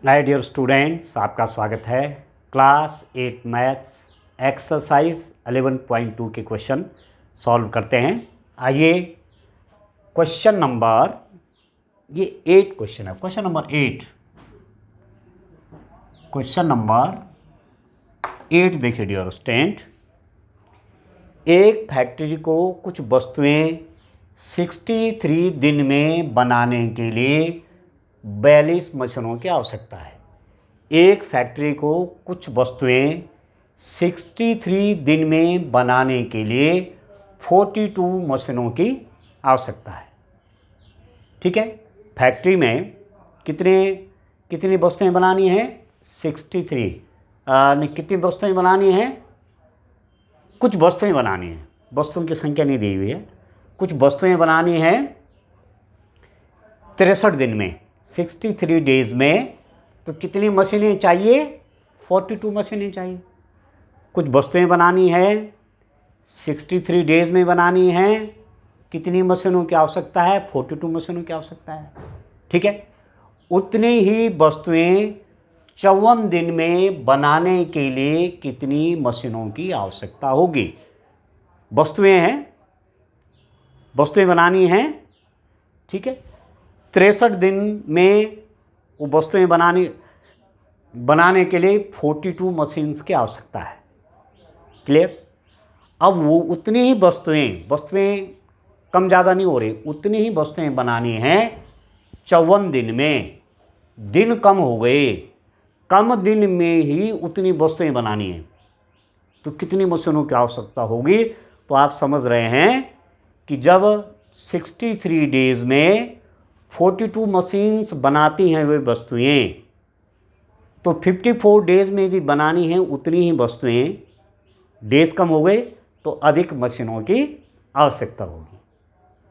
My dear students, आपका स्वागत है। क्लास 8 मैथ्स एक्सरसाइज 11.2 के क्वेश्चन सॉल्व करते हैं। आइए क्वेश्चन नंबर 8 क्वेश्चन है। क्वेश्चन नंबर 8 देखिए डियर स्टूडेंट। एक फैक्ट्री को कुछ वस्तुएं 63 दिन में बनाने के लिए 42 मशीनों की आवश्यकता है। एक फैक्ट्री को कुछ वस्तुएं 63 दिन में बनाने के लिए 42 मशीनों की आवश्यकता है। ठीक है, फैक्ट्री में कितनी वस्तुएं बनानी हैं? 63 कितनी वस्तुएं बनानी हैं? कुछ वस्तुएं बनानी हैं, वस्तुओं की संख्या नहीं दी हुई है। कुछ वस्तुएं बनानी हैं 63 दिन में, 63 डेज में। तो कितनी मशीनें चाहिए? 42 मशीनें चाहिए। कुछ वस्तुएं बनानी है 63 डेज में बनानी है, कितनी मशीनों की आवश्यकता है? 42 मशीनों की आवश्यकता है। ठीक है, उतनी ही वस्तुएं 54 दिन में बनाने के लिए कितनी मशीनों की आवश्यकता होगी? वस्तुएं बनानी हैं। ठीक है, 63 दिन में वो वस्तुएं बनाने के लिए 42 मशीन्स की आवश्यकता है। क्लियर? अब वो उतनी ही वस्तुएं कम ज़्यादा नहीं हो रही, उतनी ही वस्तुएं बनानी हैं 54 दिन में। दिन कम हो गए, कम दिन में ही उतनी वस्तुएं बनानी है, तो कितनी मशीनों की आवश्यकता होगी? तो आप समझ रहे हैं कि जब 63 डेज में 42 मशीन्स बनाती हैं वे वस्तुएं, तो 54 डेज में यदि बनानी है उतनी ही वस्तुएं, डेज कम हो गए तो अधिक मशीनों की आवश्यकता होगी।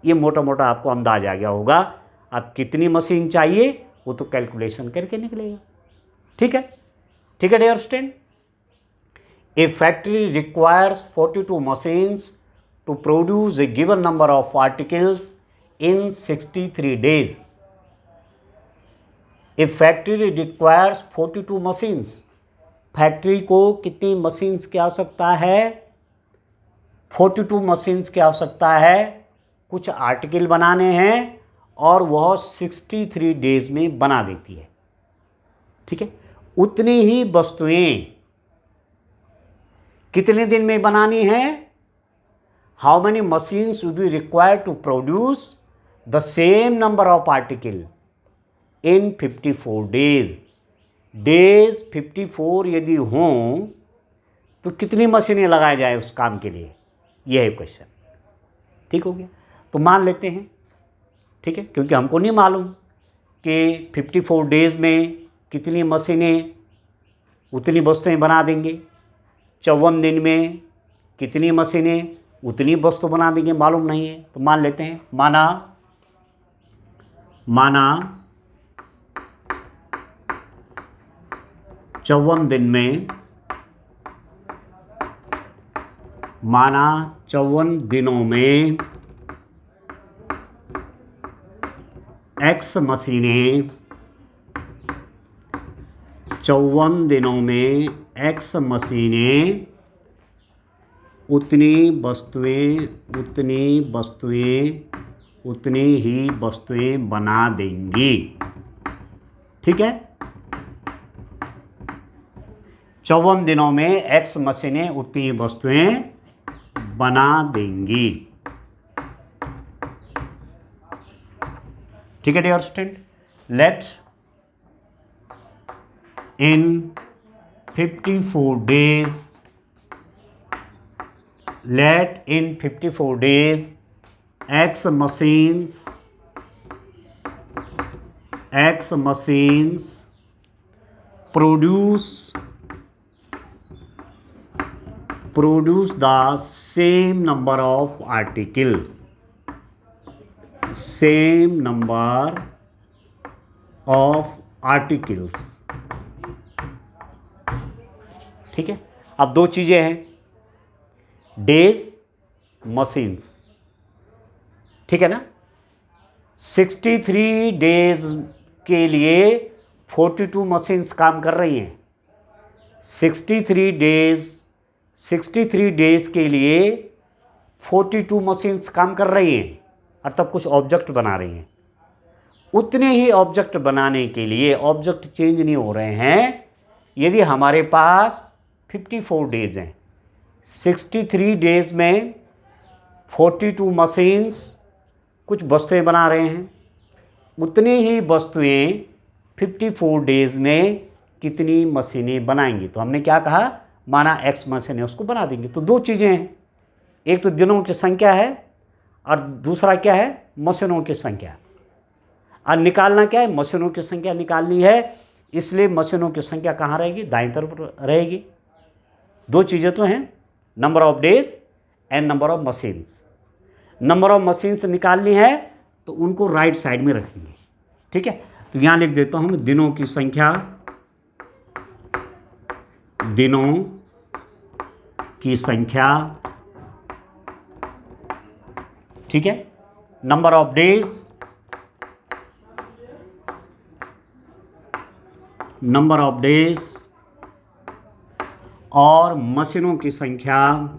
ये मोटा मोटा आपको अंदाज आ गया होगा। अब कितनी मशीन चाहिए वो तो कैलकुलेशन करके निकलेगा। ठीक है dear student. A factory requires 42 machines to produce a given number of articles in 63 days. A factory requires 42 machines. Factory को कितनी मशीन्स की आवश्यकता है? 42 मशीन्स की आवश्यकता है। कुछ आर्टिकल बनाने हैं और वह 63 डेज में बना देती है। ठीक है, उतनी ही वस्तुएं कितने दिन में बनानी है? How many machines will be required to produce the same number of article in 54 days. Days 54 यदि हों तो कितनी मशीनें लगाई जाए उस काम के लिए? यह है क्वेश्चन। ठीक हो गया, तो मान लेते हैं। ठीक है, क्योंकि हमको नहीं मालूम कि 54 डेज में कितनी मशीनें उतनी वस्तुएं बना देंगे, 54 दिन में कितनी मशीनें उतनी वस्तु बना देंगे, मालूम नहीं है। तो मान लेते हैं, माना 54 दिन में, माना 54 दिनों में X मशीनें, 54 दिनों में X मशीनें उतनी ही वस्तुएं बना देंगी। ठीक है, 54 दिनों में X मशीनें उतनी ही वस्तुएं बना देंगी। ठीक है dear student, late in 54 days X machines produce the same number of articles. ठीक है, अब दो चीजें हैं, डेज, मशीन्स। ठीक है ना, 63 डेज के लिए 42 मशीन्स काम कर रही हैं। 63 डेज के लिए 42 मशीन्स काम कर रही हैं, अर्थात कुछ ऑब्जेक्ट बना रही हैं। उतने ही ऑब्जेक्ट बनाने के लिए ऑब्जेक्ट चेंज नहीं हो रहे हैं यदि हमारे पास 54 डेज हैं। 63 डेज में 42 मशीन्स कुछ वस्तुएं बना रहे हैं, उतनी ही वस्तुएं 54 डेज में कितनी मशीनें बनाएंगी। तो हमने क्या कहा, माना x मशीनें उसको बना देंगे। तो दो चीज़ें हैं, एक तो दिनों की संख्या है और दूसरा क्या है, मशीनों की संख्या। और निकालना क्या है, मशीनों की संख्या निकालनी है, इसलिए मशीनों की संख्या कहाँ रहेगी, दाईं तरफ रहेगी। दो चीज़ें तो हैं, number of days and number of machines. Number of machines निकालनी है तो उनको राइट साइड में रखेंगे, ठीक है। तो यहाँ लिख देता हूँ दिनों की संख्या, दिनों की संख्या, ठीक है। Number of days, number of days और मशीनों की संख्या,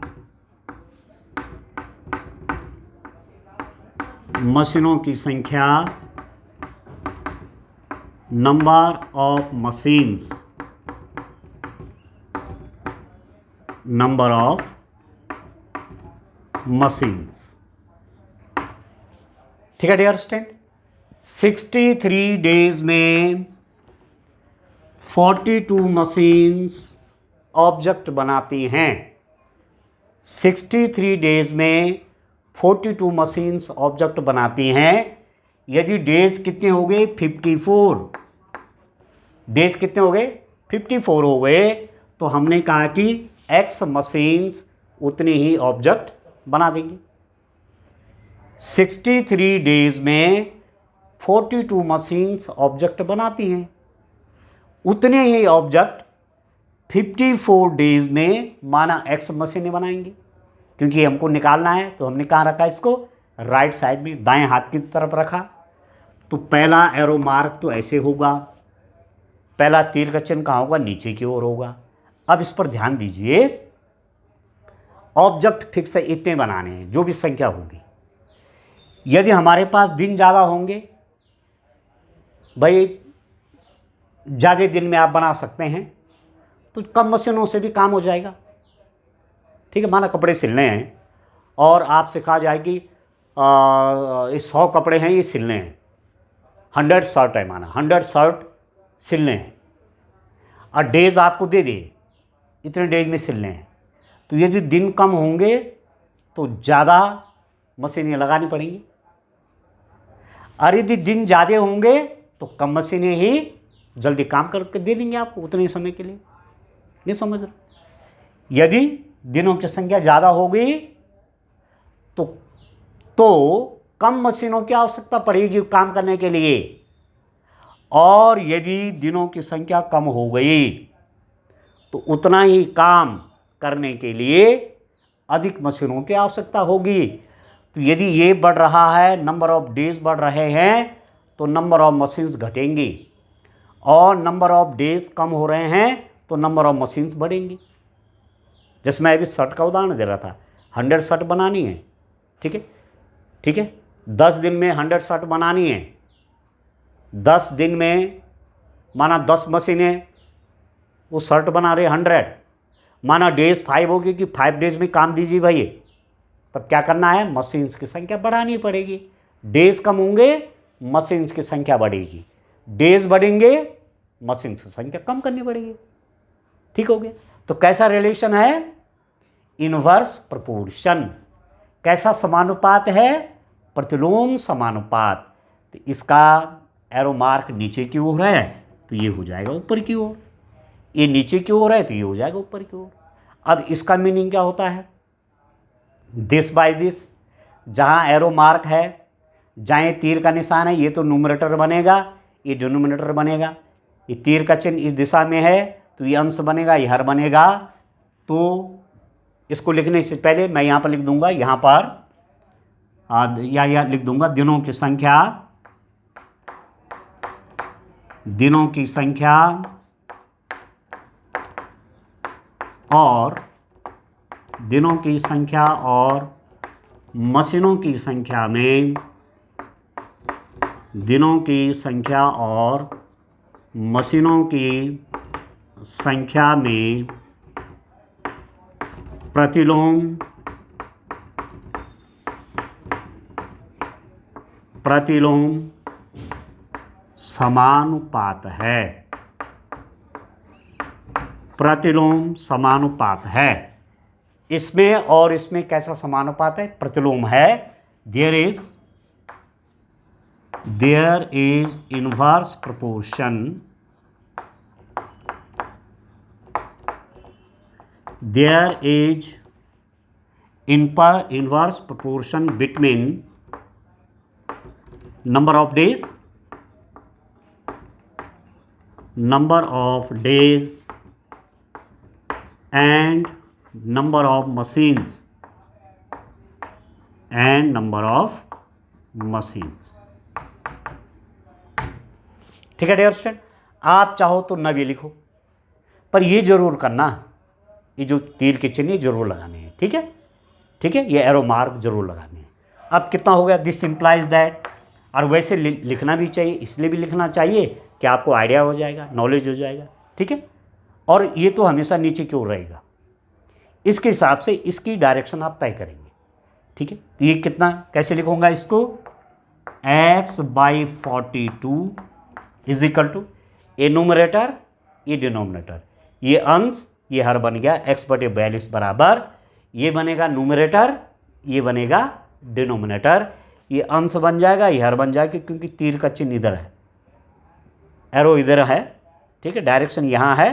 मशीनों की संख्या, number of machines, number of machines, ठीक है डियर स्टूडेंट। 63 डेज में 42 मशीन्स ऑब्जेक्ट बनाती हैं। 63 डेज में 42 मशीन्स ऑब्जेक्ट बनाती हैं। यदि डेज कितने हो गए, 54, डेज कितने हो गए, 54 हो गए, तो हमने कहा कि x मशीन्स उतने ही ऑब्जेक्ट बना देंगे। 63 डेज में 42 मशीन्स ऑब्जेक्ट बनाती हैं, उतने ही ऑब्जेक्ट 54 डेज में माना x मशीनें बनाएंगे। क्योंकि हमको निकालना है तो हमने कहाँ रखा, इसको राइट साइड में दाएं हाथ की तरफ रखा। तो पहला एरो मार्क तो ऐसे होगा, पहला तीर का चिन्ह कहाँ होगा, नीचे की ओर होगा। अब इस पर ध्यान दीजिए, ऑब्जेक्ट फिक्स है, इतने बनाने हैं जो भी संख्या होगी। यदि हमारे पास दिन ज़्यादा होंगे, भाई ज़्यादा दिन में आप बना सकते हैं, तो कम मशीनों से भी काम हो जाएगा, ठीक है। माना कपड़े सिलने हैं और आपसे कहा जाए कि 100 कपड़े हैं ये सिलने हैं, 100 शर्ट है, माना 100 शर्ट सिलने हैं और डेज आपको दे दिए, इतने डेज में सिलने हैं। तो यदि दिन कम होंगे तो ज़्यादा मशीनें लगानी पड़ेंगी, और यदि दिन ज़्यादा होंगे तो कम मशीनें ही जल्दी काम करके दे देंगे आपको उतने समय के लिए। ये समझ रहे। यदि दिनों की संख्या ज़्यादा होगी तो कम मशीनों की आवश्यकता पड़ेगी काम करने के लिए, और यदि दिनों की संख्या कम हो गई तो उतना ही काम करने के लिए अधिक मशीनों की आवश्यकता होगी। तो यदि ये बढ़ रहा है, नंबर ऑफ डेज बढ़ रहे हैं, तो नंबर ऑफ मशीन्स घटेंगी, और नंबर ऑफ डेज कम हो रहे हैं तो नंबर ऑफ मशीन्स बढ़ेंगी। जैसे मैं अभी शर्ट का उदाहरण दे रहा था, 100 शर्ट बनानी है, ठीक है, ठीक है। 10 दिन में 100 शर्ट बनानी है, 10 दिन में माना 10 मशीनें वो शर्ट बना रहे 100, माना डेज 5 होगी कि 5 डेज में काम दीजिए भाई, तब क्या करना है, मशीन्स की संख्या बढ़ानी पड़ेगी। डेज कम होंगे, मशीन्स की संख्या बढ़ेगी, डेज बढ़ेंगे, मशीन्स की संख्या कम करनी पड़ेगी, ठीक हो गया। तो कैसा रिलेशन है, इनवर्स प्रोपोर्शन। कैसा समानुपात है, प्रतिलोम समानुपात। तो इसका एरो मार्क नीचे की ओर है तो ये हो जाएगा ऊपर की ओर, ये नीचे की ओर है तो ये हो जाएगा ऊपर की ओर। अब इसका मीनिंग क्या होता है, दिस बाय दिस, जहाँ एरो मार्क है, जहाँ तीर का निशान है, ये तो न्यूमरेटर बनेगा, ये डिनोमिनेटर बनेगा। ये तीर का चिन्ह इस दिशा में है तो ये अंश बनेगा, ये हर बनेगा। तो इसको लिखने से पहले मैं यहाँ पर लिख दूंगा, यहाँ पर या लिख दूंगा दिनों की संख्या दिनों की संख्या और मशीनों की संख्या में दिनों की संख्या और मशीनों की संख्या में प्रतिलोम समानुपात है। प्रतिलोम समानुपात है। इसमें और इसमें कैसा समानुपात है? प्रतिलोम है। There is inverse proportion inverse proportion between number of days and number of machines ठीक है डियर स्टूडेंट, आप चाहो तो न भी लिखो, पर ये जरूर करना, ये जो तीर के चिन्ह जरूर लगाने हैं। ठीक है, ठीक है, ये एरो मार्क जरूर लगाने हैं। अब कितना हो गया? This implies that. और वैसे लिखना भी चाहिए, इसलिए भी लिखना चाहिए कि आपको आइडिया हो जाएगा, नॉलेज हो जाएगा। ठीक है, और ये तो हमेशा नीचे की ओर रहेगा, इसके हिसाब से इसकी डायरेक्शन आप तय करेंगे। ठीक है, तो ये कितना कैसे लिखूंगा इसको? x/42 is equal to a numerator, ये डिनोमिनेटर, ये अंश, ये हर बन गया x/42 बराबर, ये बनेगा न्यूमरेटर, ये बनेगा डिनोमिनेटर, ये अंश बन जाएगा, ये हर बन जाएगा, क्योंकि तीर का चिन्ह इधर है, एरो इधर है। ठीक है, डायरेक्शन यहाँ है,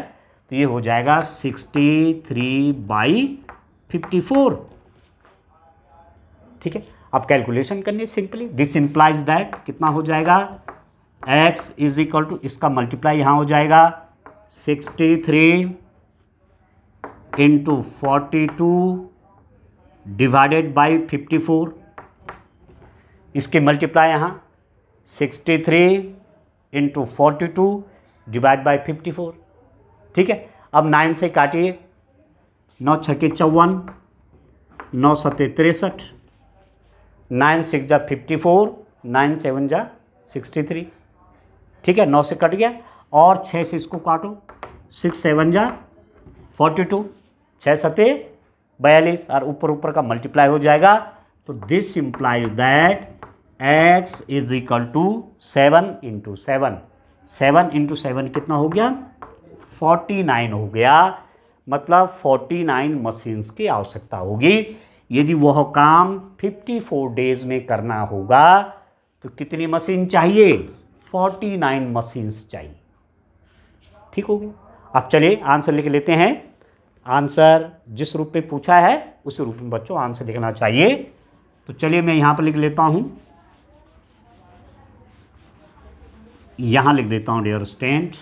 तो ये हो जाएगा 63/54। ठीक है, अब कैलकुलेशन करनी है सिंपली। दिस इंप्लाइज दैट कितना हो जाएगा? x इज इक्वल टू, इसका मल्टीप्लाई यहाँ हो जाएगा 63 × 42 डिवाइडेड बाई 54। इसके मल्टीप्लाई यहाँ 63 × 42 डिवाइड बाई 54। ठीक है, अब 9 से काटिए, 9 × 6 = 54, 9 × 7 = 63, 9 × 6 = 54, 9 × 7 = 63। ठीक है, 9 से कट गया, और 6 से इसको काटो, 6 × 7 = 42, 6 × 7 = 42, और ऊपर का मल्टीप्लाई हो जाएगा। तो this implies that x is equal to 7 × 7। 7 × 7 कितना हो गया? 49 हो गया। मतलब 49 मशीन्स की आवश्यकता होगी। यदि वह काम 54 डेज में करना होगा तो कितनी मशीन चाहिए? 49 मशीन्स चाहिए। ठीक हो गया। अब चलिए आंसर लिख लेते हैं। आंसर जिस रूप में पूछा है उसी रूप में बच्चों आंसर लिखना चाहिए। तो चलिए मैं यहाँ पर लिख लेता हूँ, यहाँ लिख देता हूँ डियर स्टूडेंट।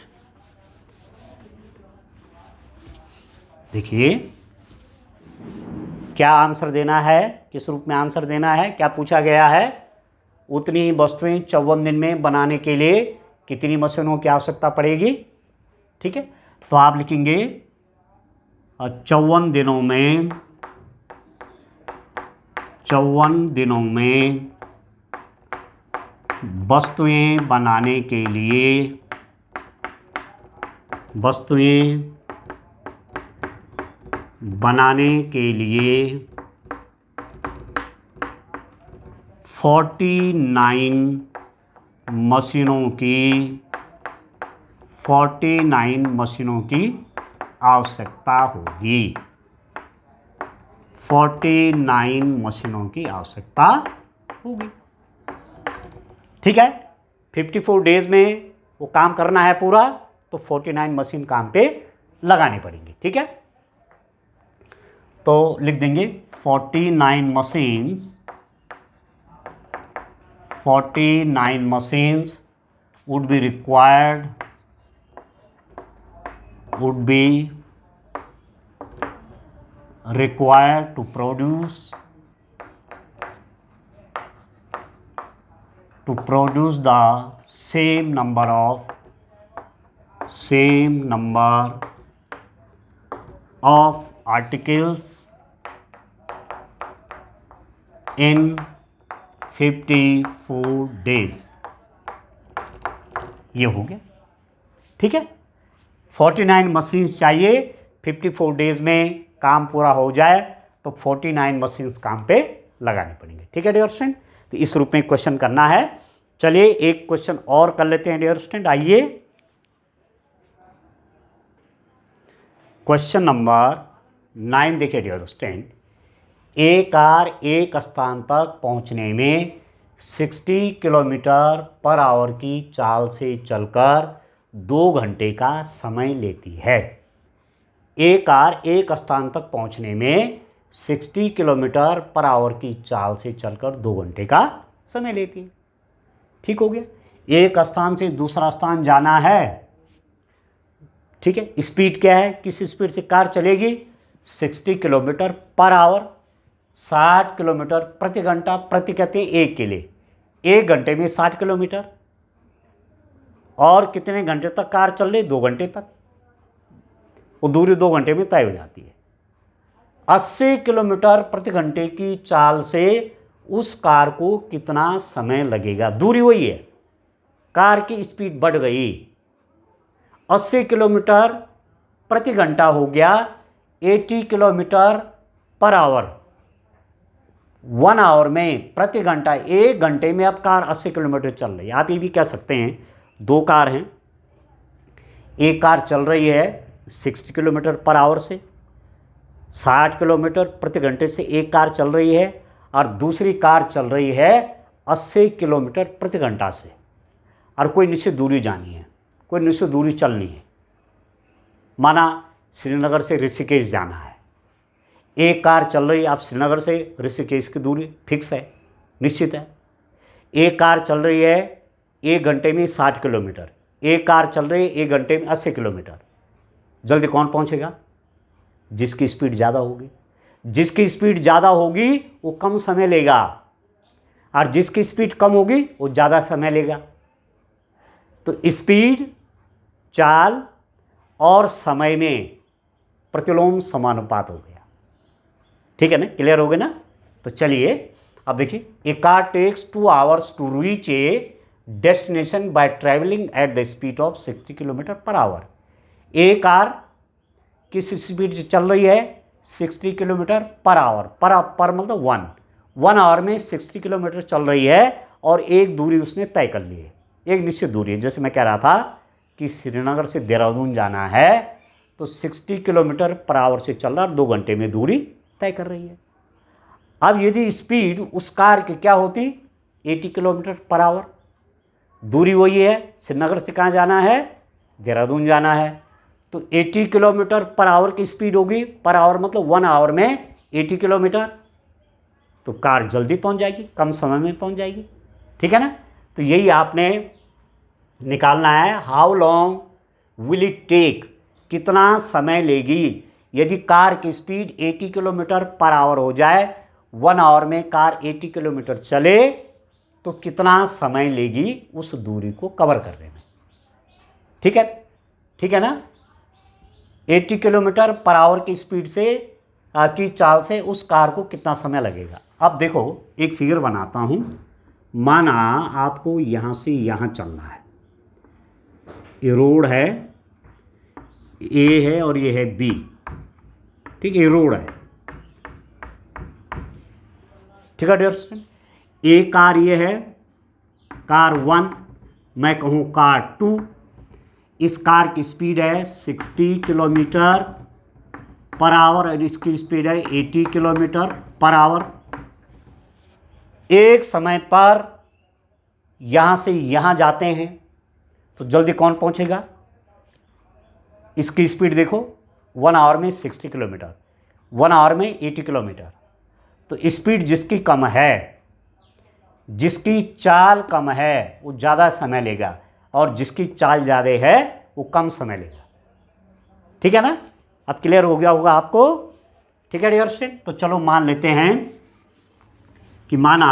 देखिए क्या आंसर देना है, किस रूप में आंसर देना है, क्या पूछा गया है? उतनी ही वस्तुएं 54 दिन में बनाने के लिए कितनी मशीनों की आवश्यकता पड़ेगी। ठीक है, तो आप लिखेंगे 54 दिनों में वस्तुएं बनाने के लिए 49 मशीनों की आवश्यकता होगी। 49 मशीनों की आवश्यकता होगी। ठीक है, 54 डेज में वो काम करना है पूरा, तो 49 मशीन काम पे लगानी पड़ेंगी। ठीक है, तो लिख देंगे 49 machines would be required to produce the same number of same number of articles in 54 days. ये हो गया, ठीक है। 49 मशीन्स चाहिए, 54 डेज में काम पूरा हो जाए तो 49 मशीन्स काम पे लगाने पड़ेंगे, ठीक है डियर स्टूडेंट। तो इस रूप में क्वेश्चन करना है। चलिए एक क्वेश्चन और कर लेते हैं डियर स्टूडेंट, आइए। क्वेश्चन नंबर 9 देखिए डियर स्टूडेंट। एक कार एक स्थान तक पहुंचने में 60 किलोमीटर पर आवर की चाल से चलकर 2 घंटे का समय लेती है। एक कार एक स्थान तक पहुंचने में 60 किलोमीटर पर आवर की चाल से चलकर 2 घंटे का समय लेती है, ठीक हो गया। एक स्थान से दूसरा स्थान जाना है, ठीक है। स्पीड क्या है, किस स्पीड से कार चलेगी, 60 किलोमीटर पर आवर, 60 किलोमीटर प्रति घंटा, प्रति कहते हैं एक के लिए, 1 घंटे में 60 किलोमीटर। और कितने घंटे तक कार चल रही, 2 घंटे तक। वो दूरी 2 घंटे में तय हो जाती है। 80 किलोमीटर प्रति घंटे की चाल से उस कार को कितना समय लगेगा, दूरी वही है, कार की स्पीड बढ़ गई, 80 किलोमीटर प्रति घंटा हो गया 80 किलोमीटर पर आवर। 1 आवर में, प्रति घंटा, 1 घंटे में अब कार 80 किलोमीटर चल रही है। आप ये भी कह सकते हैं 2 कार हैं, एक कार चल रही है 60 किलोमीटर पर आवर से, 60 किलोमीटर प्रति घंटे से एक कार चल रही है, और दूसरी कार चल रही है 80 किलोमीटर प्रति घंटा से, और कोई निश्चित दूरी जानी है, कोई निश्चित दूरी चलनी है। माना श्रीनगर से ऋषिकेश जाना है, एक कार चल रही है, आप श्रीनगर से ऋषिकेश की दूरी फिक्स है, निश्चित है। एक कार चल रही है 1 घंटे में 60 किलोमीटर, एक कार चल रही है 1 घंटे में 80 किलोमीटर। जल्दी कौन पहुंचेगा, जिसकी स्पीड ज़्यादा होगी। जिसकी स्पीड ज़्यादा होगी वो कम समय लेगा, और जिसकी स्पीड कम होगी वो ज़्यादा समय लेगा। तो स्पीड, चाल और समय में प्रतिलोम समानुपात हो गया, ठीक है ना, क्लियर हो गया ना। तो चलिए अब देखिए, a car takes 2 hours to reach a destination by travelling at the speed of 60 kilometre per hour. A car किस स्पीड से चल रही है, 60 किलोमीटर पर आवर, पर मतलब 1 आवर में 60 किलोमीटर चल रही है, और एक दूरी उसने तय कर ली है, एक निश्चित दूरी है। जैसे मैं कह रहा था कि श्रीनगर से देहरादून जाना है तो 60 किलोमीटर पर आवर से चल रहा है, 2 घंटे में दूरी तय कर रही है। अब यदि स्पीड उस कार की क्या होती, 80 किलोमीटर पर आवर, दूरी वही है, श्रीनगर से कहाँ जाना है, देहरादून जाना है, तो 80 किलोमीटर पर आवर की स्पीड होगी, पर आवर मतलब 1 आवर में 80 किलोमीटर, तो कार जल्दी पहुंच जाएगी, कम समय में पहुंच जाएगी, ठीक है ना। तो यही आपने निकालना है, how long will it take, कितना समय लेगी। यदि कार की स्पीड 80 किलोमीटर पर आवर हो जाए, 1 आवर में कार 80 किलोमीटर चले, तो कितना समय लेगी उस दूरी को कवर करने में, ठीक है ना। 80 किलोमीटर पर आवर की स्पीड से की चाल से उस कार को कितना समय लगेगा। अब देखो एक फिगर बनाता हूँ। माना आपको यहाँ से यहाँ चलना है, ये रोड है, ए है और ये है बी, ठीक है, ये रोड है, ठीक है डियर स्टूडेंट। ए कार ये है, कार 1, मैं कहूँ कार 2। इस कार की स्पीड है 60 किलोमीटर पर आवर और इसकी स्पीड है 80 किलोमीटर पर आवर। एक समय पर यहाँ से यहाँ जाते हैं तो जल्दी कौन पहुँचेगा, इसकी स्पीड देखो, 1 आवर में 60 किलोमीटर, 1 आवर में 80 किलोमीटर। तो स्पीड जिसकी कम है, जिसकी चाल कम है वो ज़्यादा समय लेगा, और जिसकी चाल ज़्यादा है वो कम समय लेगा, ठीक है ना। अब क्लियर हो गया होगा आपको, ठीक है डियर स्टूडेंट। तो चलो मान लेते हैं कि माना,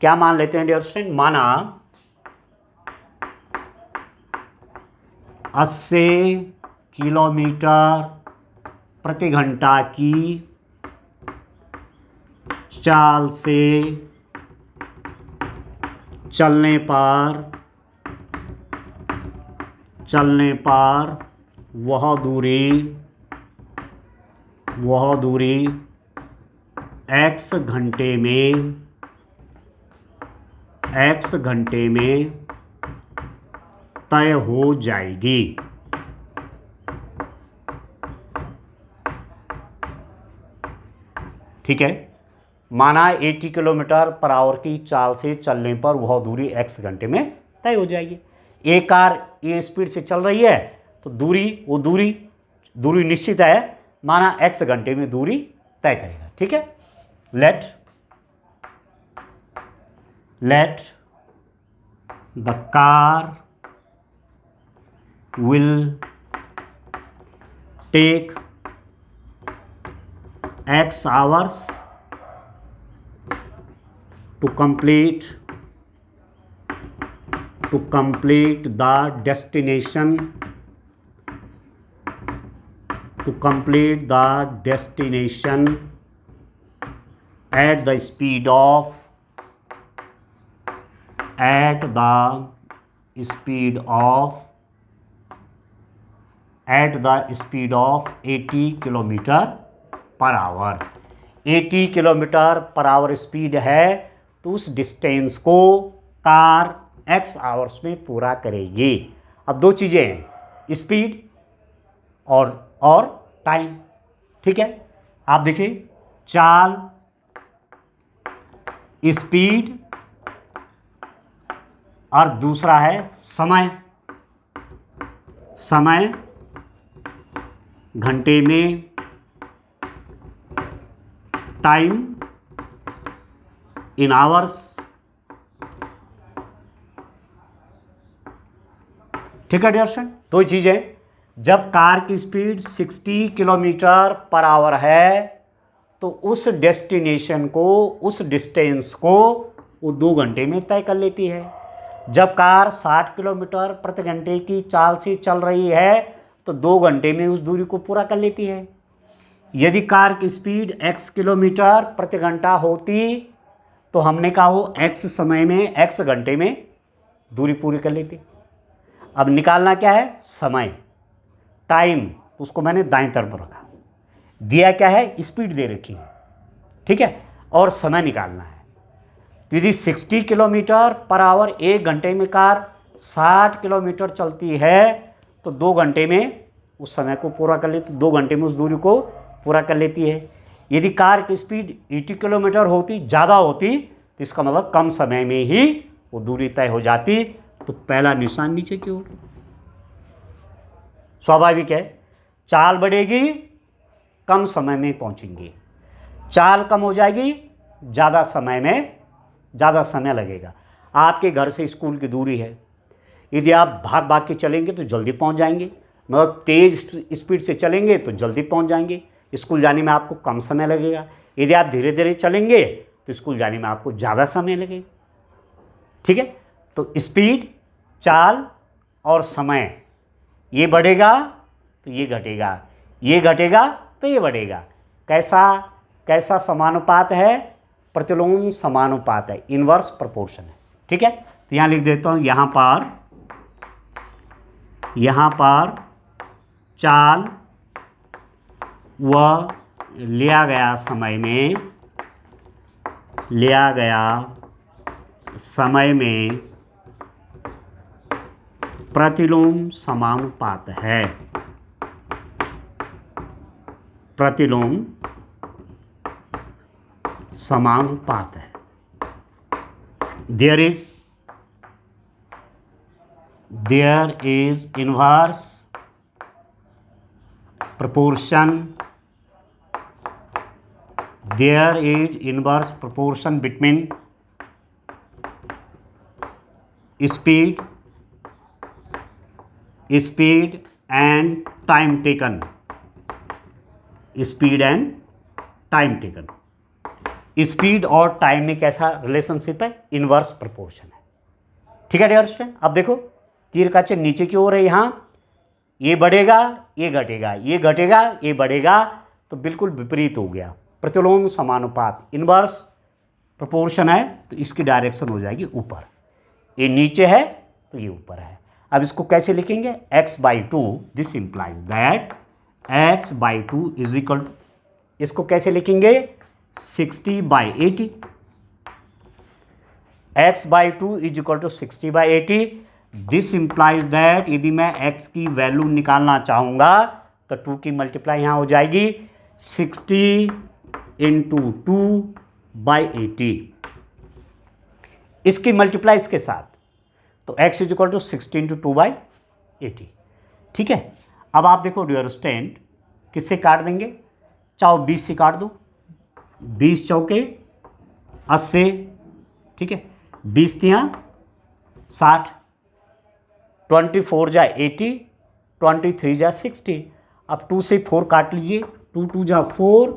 क्या मान लेते हैं डियर स्टूडेंट, माना 80 किलोमीटर प्रति घंटा की चाल से चलने पर वह दूरी x घंटे में तय हो जाएगी। ठीक है, माना 80 किलोमीटर पर आवर की चाल से चलने पर वह दूरी x घंटे में तय हो जाएगी। एक कार ये स्पीड से चल रही है तो दूरी निश्चित है, माना x घंटे में दूरी तय करेगा। ठीक है, let the car will take x hours to complete the destination at the speed of 80 kilometre per our. 80 kilometre per our speed है तो उस डिस्टेंस को कार x आवर्स में पूरा करेगी। अब दो चीज़ें हैं, स्पीड और टाइम। ठीक है, आप देखिए, चाल, स्पीड और दूसरा है समय घंटे में, टाइम इन आवर्स। ठीक है डियर स्टूडेंट, दो चीज़ें, जब कार की स्पीड 60 किलोमीटर पर आवर है तो उस डेस्टिनेशन को, उस डिस्टेंस को वो 2 घंटे में तय कर लेती है। जब कार 60 किलोमीटर प्रति घंटे की चाल से चल रही है तो 2 घंटे में उस दूरी को पूरा कर लेती है। यदि कार की स्पीड x किलोमीटर प्रति घंटा होती तो हमने कहा वो x समय में, x घंटे में दूरी पूरी कर लेती। अब निकालना क्या है, समय, टाइम, तो उसको मैंने दाईं तरफ रखा। दिया क्या है, स्पीड दे रखी है। ठीक है, और समय निकालना है। तो यदि 60 किलोमीटर पर आवर 1 घंटे में कार 60 किलोमीटर चलती है तो 2 घंटे में उस समय को पूरा कर लेती, 2 घंटे में उस दूरी को पूरा कर लेती है। यदि कार की स्पीड 80 किलोमीटर होती, ज़्यादा होती, तो इसका मतलब कम समय में ही वो दूरी तय हो जाती। तो पहला निशान नीचे की ओर। स्वाभाविक है, चाल बढ़ेगी, कम समय में पहुंचेंगे। चाल कम हो जाएगी, ज़्यादा समय लगेगा। आपके घर से स्कूल की दूरी है, यदि आप भाग के चलेंगे तो जल्दी पहुंच जाएंगे, मगर तेज़ स्पीड से चलेंगे तो जल्दी पहुंच जाएंगे। स्कूल जाने में आपको कम समय लगेगा। यदि आप धीरे धीरे चलेंगे तो स्कूल जाने में आपको ज़्यादा समय लगेगा। ठीक है, तो स्पीड, चाल और समय, ये बढ़ेगा तो ये घटेगा, ये घटेगा तो ये बढ़ेगा। कैसा समानुपात है, प्रतिलोम समानुपात है, इनवर्स प्रोपोर्शन है। ठीक है, तो यहाँ लिख देता हूँ, यहाँ पर चाल व लिया गया समय में प्रतिलोम समानुपात है। प्रतिलोम समानुपात है। There is inverse proportion. There is inverse proportion between speed and time taken. Speed और टाइम में कैसा रिलेशनशिप है, इनवर्स प्रोपोर्शन है। ठीक है डियर स्टूडेंट, अब देखो तीर का चिन्ह नीचे की ओर है, यहाँ ये बढ़ेगा, ये घटेगा, ये घटेगा, ये बढ़ेगा, तो बिल्कुल विपरीत हो गया। प्रतिलोम समानुपात इनवर्स प्रोपोर्शन है तो इसकी डायरेक्शन हो जाएगी ऊपर। ये नीचे है तो ये ऊपर है। अब इसको कैसे लिखेंगे? x/2, this implies that x/2 is equal to, इसको कैसे लिखेंगे? 60/80। x/2 is equal to 60/80। This implies that यदि मैं x की वैल्यू निकालना चाहूंगा तो 2 की मल्टीप्लाई यहां हो जाएगी 60 × 2/80। इसकी मल्टीप्लाई इसके साथ, तो x इज इक्वल टू 60 × 2/80। ठीक है। अब आप देखो डियर स्टूडेंट, किससे काट देंगे? चाहो 20 से काट दो, 20 चौके 80, ठीक है, 20 तियां 60, 24 जा 80, 23 जा 60। अब 2 से 4 काट लीजिए, 2 2 जा 4,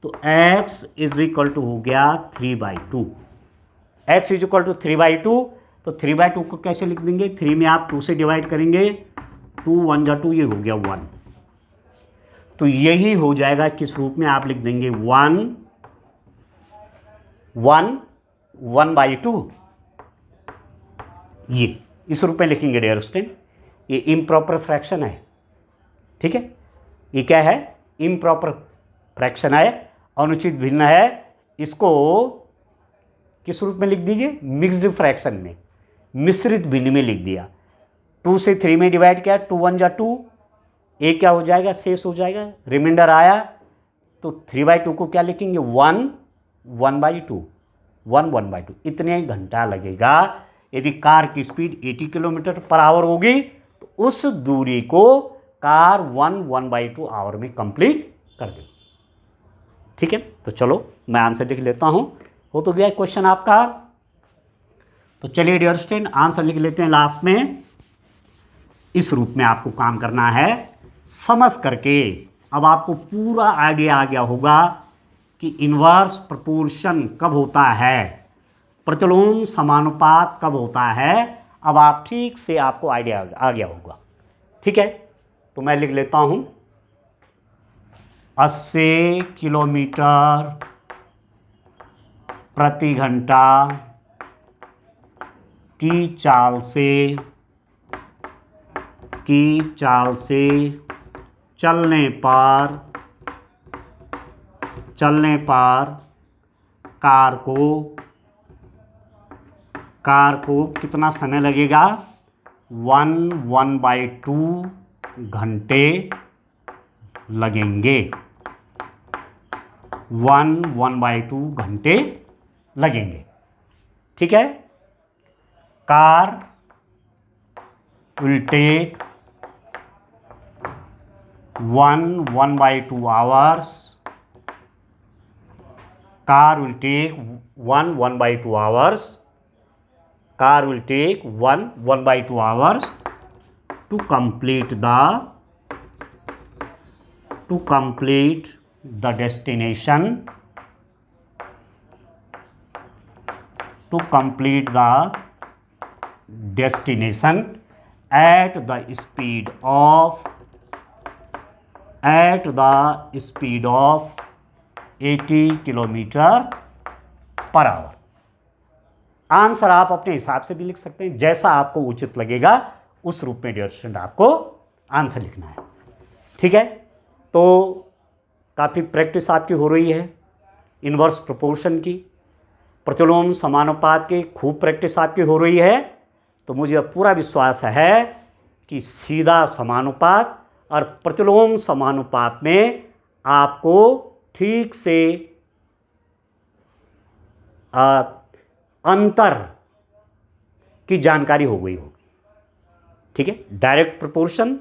तो x इज इक्वल टू हो गया 3/2। x इज इक्वल टू 3/2, तो 3/2 को कैसे लिख देंगे? 3 में आप 2 से डिवाइड करेंगे, 2 1 जा 2, ये हो गया 1। तो यही हो जाएगा, किस रूप में आप लिख देंगे? 1 1 1/2, ये इस रूप में लिखेंगे डियर स्टूडेंट। ये इम्प्रॉपर फ्रैक्शन है, ठीक है। ये क्या है? इम्प्रॉपर फ्रैक्शन है, अनुचित भिन्न है। इसको किस रूप में लिख दीजिए? मिक्स्ड फ्रैक्शन में, मिश्रित भिन्न में लिख दिया। 2 से 3 में डिवाइड किया, 2 1 जा 2, ए क्या हो जाएगा? शेष हो जाएगा, रिमाइंडर आया, तो 3/2 को क्या लिखेंगे? 1 1/2, 1 1/2। इतने ही घंटा लगेगा। यदि कार की स्पीड 80 किलोमीटर पर आवर होगी तो उस दूरी को कार 1 1/2 आवर में कंप्लीट कर देगी। ठीक है, तो चलो मैं आंसर लिख लेता हूं। हो तो गया क्वेश्चन आपका। तो चलिए डियर स्टूडेंट, आंसर लिख लेते हैं लास्ट में। इस रूप में आपको काम करना है, समझ करके। अब आपको पूरा आइडिया आ गया होगा कि इन्वर्स प्रोपोर्शन कब होता है, प्रतिलोम समानुपात कब होता है। अब आप ठीक से, आपको आइडिया आ गया होगा। ठीक है, तो मैं लिख लेता हूं, 80 किलोमीटर प्रति घंटा की चाल से चलने पर कार को कितना समय लगेगा? 1/2 घंटे लगेंगे। 1/2 घंटे लगेंगे। ठीक है। Car will take 1/2 hours. Car will take 1/2 hours. Car will take 1/2 hours to complete the destination. To complete the destination at the speed of 80 kilometre per our. Answer आप अपने हिसाब से भी लिख सकते हैं, जैसा आपको उचित लगेगा उस रूप में डियर स्टूडेंट आपको आंसर लिखना है। ठीक है, तो काफ़ी प्रैक्टिस आपकी हो रही है इनवर्स प्रोपोर्शन की, प्रतिलोम समानुपात की खूब प्रैक्टिस आपकी हो रही है। तो मुझे अब पूरा विश्वास है कि सीधा समानुपात और प्रतिलोम समानुपात में आपको ठीक से अंतर की जानकारी हो गई होगी। ठीक है, डायरेक्ट प्रोपोर्शन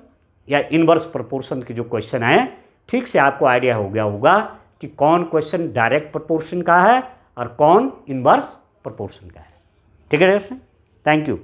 या इनवर्स प्रोपोर्शन के जो क्वेश्चन है, ठीक से आपको आइडिया हो गया होगा कि कौन क्वेश्चन डायरेक्ट प्रोपोर्शन का है और कौन इनवर्स प्रोपोर्शन का है। ठीक है दोस्तों, थैंक यू।